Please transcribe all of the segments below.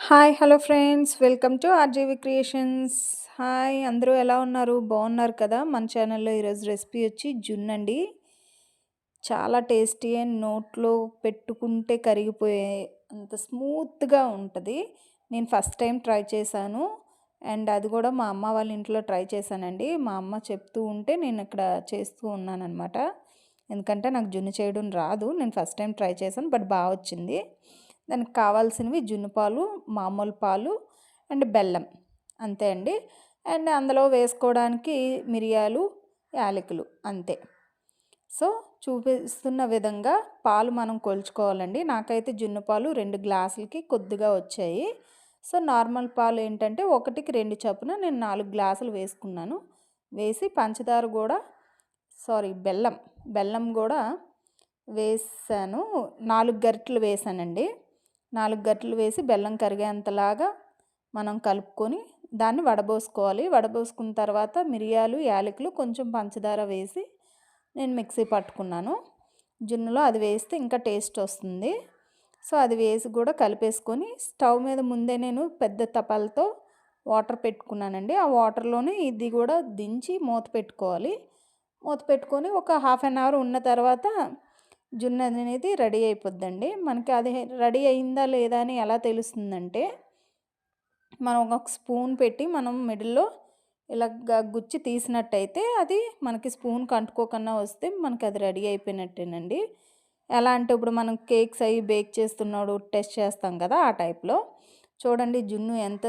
Hi! Hello friends. Welcome to RJV creations. Hi! అందరూ ఎలా ఉన్నారు? బాగున్నారు కదా! మన ఛానల్‌లో ఈరోజు రెసిపీ వచ్చి జున్నండి. చాలా టేస్టీ అండ్ నోట్లో పెట్టుకుంటే కరిగిపోయే అంత స్మూత్‌గా ఉంటది. నేను ఫస్ట్ టైం ట్రై చేశాను. అండ్ అది కూడా మా అమ్మ వాళ్ళ ఇంట్లో ట్రై చేశానండి. మా అమ్మ చెప్తూ ఉంటే నేను ఇక్కడ చేస్తూ ఉన్నాననమాట. ఎందుకంటే నాకు జున్ను చేయడం రాదు. నేను ఫస్ట్ టైం ట్రై చేశాను. బట్ వచ్చింది. దానికి కావాల్సినవి జున్ను పాలు, మామూలు పాలు అండ్ బెల్లం అంతే అండి. అండ్ అందులో వేసుకోవడానికి మిరియాలు, యాలకులు అంతే. సో, చూపిస్తున్న విధంగా పాలు మనం కొలుచుకోవాలండి. నాకైతే జున్ను పాలు 2 గ్లాసులకి కొద్దిగా వచ్చాయి. సో, నార్మల్ పాలు ఏంటంటే 1కి 2 చొప్పున నేను 4 గ్లాసులు వేసుకున్నాను. వేసి పంచదార గూడా బెల్లం. బెల్లం గూడా వేసాను. 4 గరిటెలు వేసానండి. 4 గరిటెలు వేసి బెల్లం కరిగేంతలాగా మనం కలుపుకొని దాన్ని వడబోసుకోవాలి. వడబోసుకున్న తర్వాత మిరియాలు, యాలకులు, కొంచెం పంచదార వేసి నేను మిక్సీ పట్టుకున్నాను. జున్నులో అది వేస్తే ఇంకా టేస్ట్ వస్తుంది. సో, అది వేసి కూడా కలిపేసుకొని స్టవ్ మీద ముందే నేను పెద్ద తపాలతో వాటర్ పెట్టుకున్నానండి. ఆ వాటర్‌లోనే ఇది కూడా దించి మూత పెట్టుకోవాలి. మూత పెట్టుకొని ఒక హాఫ్ అన్ అవర్ ఉన్న తర్వాత జున్ను అనేది రెడీ అయిపోద్దండి. మనకి అది రెడీ అయిందా లేదా అని ఎలా తెలుస్తుందంటే, మనం ఒక స్పూన్ పెట్టి మనం మిడిల్‌లో ఇలాగ గుచ్చి తీసినట్టయితే అది మనకి స్పూన్‌కి అంటుకోకుండా వస్తే మనకి అది రెడీ అయిపోయినట్టేనండి. ఎలా అంటే ఇప్పుడు మనం కేక్స్ అవి బేక్ చేస్తున్నప్పుడు టెస్ట్ చేస్తాం కదా! ఆ టైప్‌లో. చూడండి జున్ను ఎంత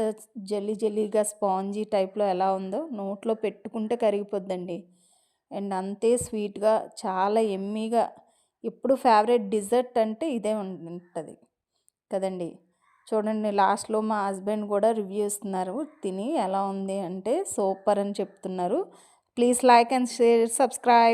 జెల్లీ జెల్లీగా స్పాంజీ టైప్‌లో ఎలా ఉందో నోట్లో పెట్టుకుంటే కరిగిపోద్దండి. అండ్ అంతే స్వీట్‌గా చాలా యమ్మీగా ఎప్పుడు ఫేవరెట్ డిజర్ట్ అంటే ఇదే ఉంటది కదండీ! చూడండి లాస్ట్‌లో మా హస్బెండ్ కూడా రివ్యూ ఇస్తున్నారు. తిని ఎలా ఉంది అంటే సూపర్ అని చెప్తున్నారు. Please like and share, subscribe.